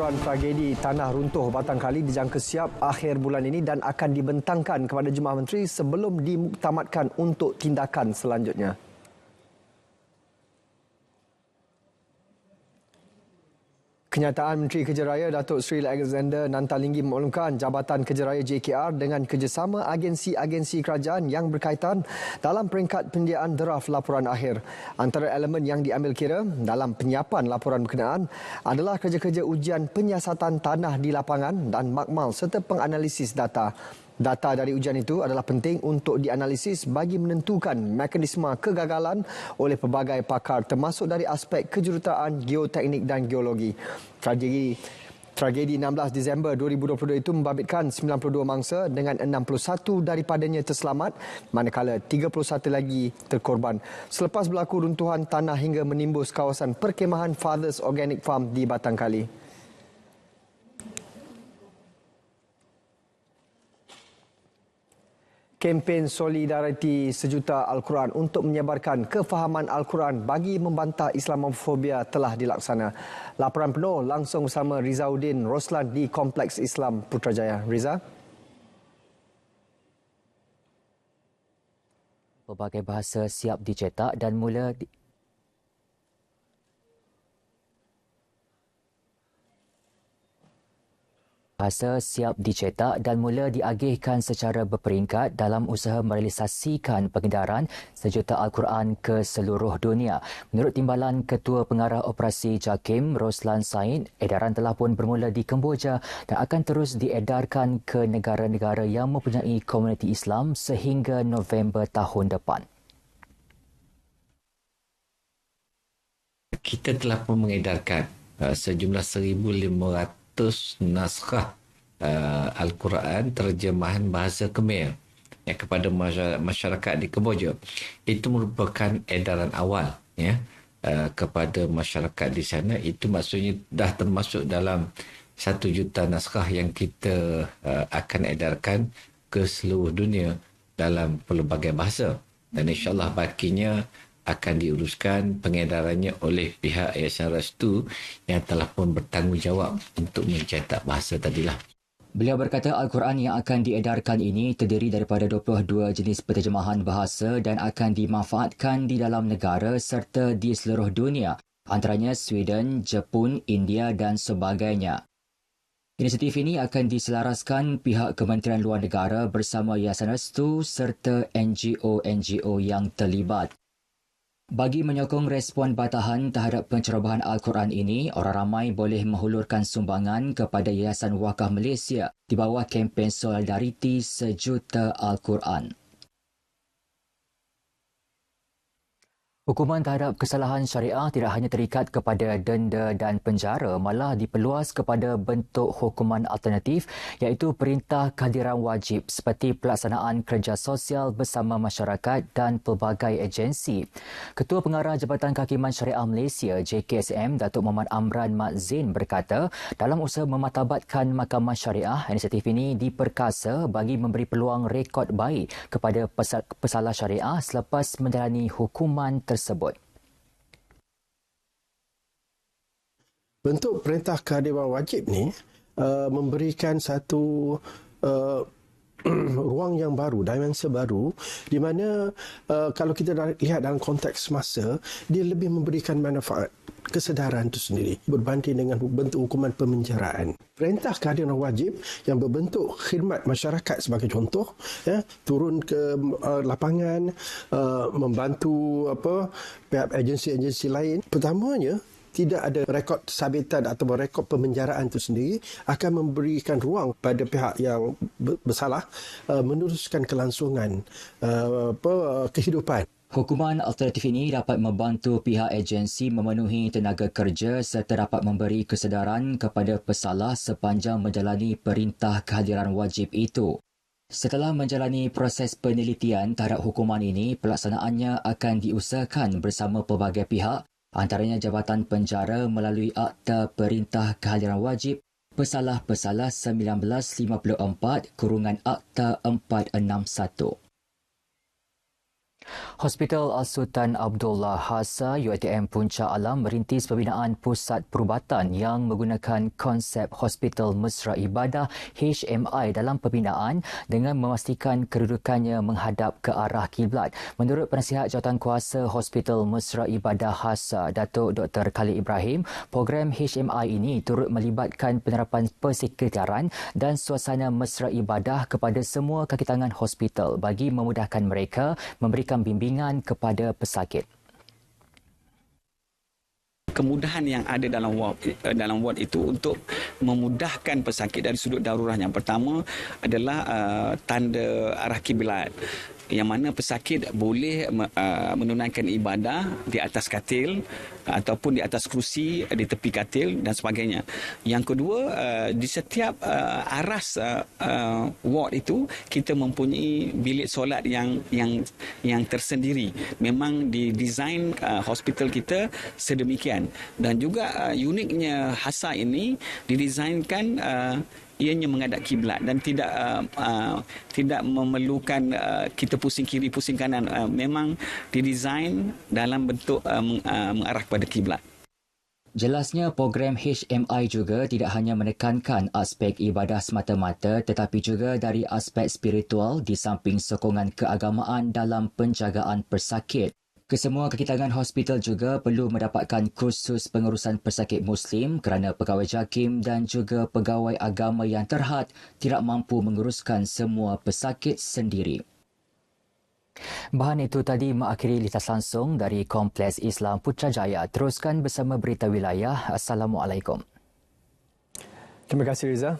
laporan tragedi tanah runtuh Batang Kali dijangka siap akhir bulan ini dan akan dibentangkan kepada Jemaah Menteri sebelum dimuktamadkan untuk tindakan selanjutnya. Kenyataan Menteri Kerja Raya Datuk Seri Alexander Nantalinggi memaklumkan Jabatan Kerja Raya JKR dengan kerjasama agensi-agensi kerajaan yang berkaitan dalam peringkat penyediaan draft laporan akhir. Antara elemen yang diambil kira dalam penyiapan laporan berkenaan adalah kerja-kerja ujian penyiasatan tanah di lapangan dan makmal serta penganalisis data. Data dari ujian itu adalah penting untuk dianalisis bagi menentukan mekanisme kegagalan oleh pelbagai pakar termasuk dari aspek kejuruteraan, geoteknik dan geologi. Tragedi 16 Disember 2022 itu membabitkan 92 mangsa dengan 61 daripadanya terselamat manakala 31 lagi terkorban selepas berlaku runtuhan tanah hingga menimbus kawasan perkemahan Fathers Organic Farm di Batang Kali. Kempen Solidariti Sejuta Al-Quran untuk menyebarkan kefahaman Al-Quran bagi membantah Islamofobia telah dilaksana. Laporan penuh langsung bersama Rizauddin Roslan di Kompleks Islam Putrajaya. Riza? Pelbagai bahasa siap dicetak dan mula Bahasa siap dicetak dan mula diagihkan secara berperingkat dalam usaha merealisasikan pengedaran sejuta Al-Quran ke seluruh dunia. Menurut Timbalan Ketua Pengarah Operasi JAKIM, Roslan Said, edaran telah pun bermula di Kemboja dan akan terus diedarkan ke negara-negara yang mempunyai komuniti Islam sehingga November tahun depan. Kita telah pun mengedarkan sejumlah 1,500 naskah Al-Quran terjemahan bahasa Khmer kepada masyarakat di Kemboja. Itu merupakan edaran awal kepada masyarakat di sana. Itu maksudnya dah termasuk dalam 1 juta naskah yang kita akan edarkan ke seluruh dunia dalam pelbagai bahasa. Dan insyaAllah bakinya akan diuruskan pengedarannya oleh pihak Yayasan Restu yang telah pun bertanggungjawab untuk mencetak bahasa tadilah. Beliau berkata Al-Quran yang akan diedarkan ini terdiri daripada 22 jenis penterjemahan bahasa dan akan dimanfaatkan di dalam negara serta di seluruh dunia, antaranya Sweden, Jepun, India dan sebagainya. Inisiatif ini akan diselaraskan pihak Kementerian Luar Negara bersama Yayasan Restu serta NGO-NGO yang terlibat. Bagi menyokong respon batahan terhadap pencerobohan Al-Quran ini, orang ramai boleh menghulurkan sumbangan kepada Yayasan Wakaf Malaysia di bawah kempen Solidariti Sejuta Al-Quran. Hukuman terhadap kesalahan syariah tidak hanya terikat kepada denda dan penjara, malah diperluas kepada bentuk hukuman alternatif iaitu perintah kehadiran wajib seperti pelaksanaan kerja sosial bersama masyarakat dan pelbagai agensi. Ketua Pengarah Jabatan Kehakiman Syariah Malaysia JKSM Datuk Muhammad Amran Mat Zain berkata dalam usaha mematabatkan mahkamah syariah, inisiatif ini diperkasa bagi memberi peluang rekod baik kepada pesalah syariah selepas menjalani hukuman tersebut. Bentuk perintah kehadiran wajib ni memberikan satu ruang yang baru, dimensi baru di mana kalau kita lihat dalam konteks masa, dia lebih memberikan manfaat kesedaran itu sendiri berbanding dengan bentuk hukuman pemenjaraan. Perintah kehadiran wajib yang berbentuk khidmat masyarakat sebagai contoh, turun ke lapangan, membantu pihak agensi-agensi lain. Pertamanya, tidak ada rekod sabitan atau rekod pemenjaraan itu sendiri akan memberikan ruang pada pihak yang bersalah meneruskan kelangsungan kehidupan. Hukuman alternatif ini dapat membantu pihak agensi memenuhi tenaga kerja serta dapat memberi kesedaran kepada pesalah sepanjang menjalani perintah kehadiran wajib itu. Setelah menjalani proses penelitian terhadap hukuman ini, pelaksanaannya akan diusahakan bersama pelbagai pihak, antaranya Jabatan Penjara melalui Akta Perintah Kehadiran Wajib Pesalah-Pesalah 1954 Akta 461. Hospital Al-Sultan Abdullah Hasa UiTM Puncak Alam merintis pembinaan pusat perubatan yang menggunakan konsep Hospital Mesra Ibadah HMI dalam pembinaan dengan memastikan kedudukannya menghadap ke arah kiblat. Menurut penasihat jawatankuasa Hospital Mesra Ibadah Hasa, Datuk Dr. Khalid Ibrahim, program HMI ini turut melibatkan penerapan persekretarian dan suasana mesra ibadah kepada semua kakitangan hospital bagi memudahkan mereka memberikan bimbingan kepada pesakit. Kemudahan yang ada dalam ward itu untuk memudahkan pesakit dari sudut darurat. Yang pertama adalah tanda arah kiblat, yang mana pesakit boleh menunaikan ibadah di atas katil ataupun di atas kerusi, di tepi katil dan sebagainya. Yang kedua, di setiap aras ward itu kita mempunyai bilik solat yang tersendiri. Memang didesain hospital kita sedemikian. Dan juga uniknya Hasa ini didesainkan ianya menghadap kiblat dan tidak memerlukan kita pusing kiri pusing kanan. Memang didesain dalam bentuk mengarah kepada kiblat. Jelasnya program HMI juga tidak hanya menekankan aspek ibadah semata-mata tetapi juga dari aspek spiritual di samping sokongan keagamaan dalam penjagaan pesakit. Kesemua kakitangan hospital juga perlu mendapatkan kursus pengurusan pesakit Muslim kerana pegawai JAKIM dan juga pegawai agama yang terhad tidak mampu menguruskan semua pesakit sendiri. Bahan itu tadi mengakhiri litas langsung dari Kompleks Islam Putrajaya. Teruskan bersama Berita Wilayah. Assalamualaikum. Terima kasih Riza.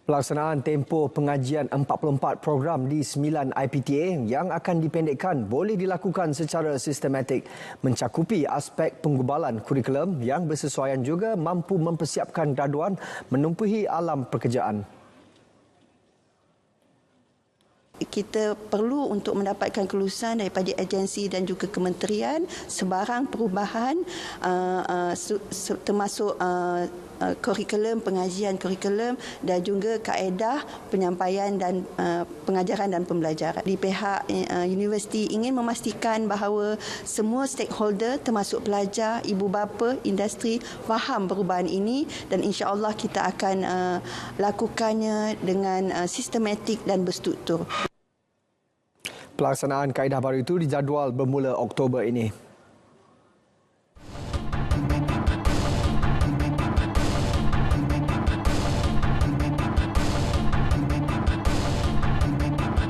Pelaksanaan tempoh pengajian 44 program di 9 IPTA yang akan dipendekkan boleh dilakukan secara sistematik, mencakupi aspek penggubalan kurikulum yang bersesuaian juga mampu mempersiapkan graduan menumpuhi alam pekerjaan. Kita perlu untuk mendapatkan kelulusan daripada agensi dan juga kementerian sebarang perubahan termasuk kurikulum, pengajian kurikulum dan juga kaedah penyampaian dan pengajaran dan pembelajaran. Di pihak universiti ingin memastikan bahawa semua stakeholder termasuk pelajar, ibu bapa, industri faham perubahan ini dan insya-Allah kita akan lakukannya dengan sistematik dan berstruktur. Pelaksanaan kaedah baru itu dijadual bermula Oktober ini.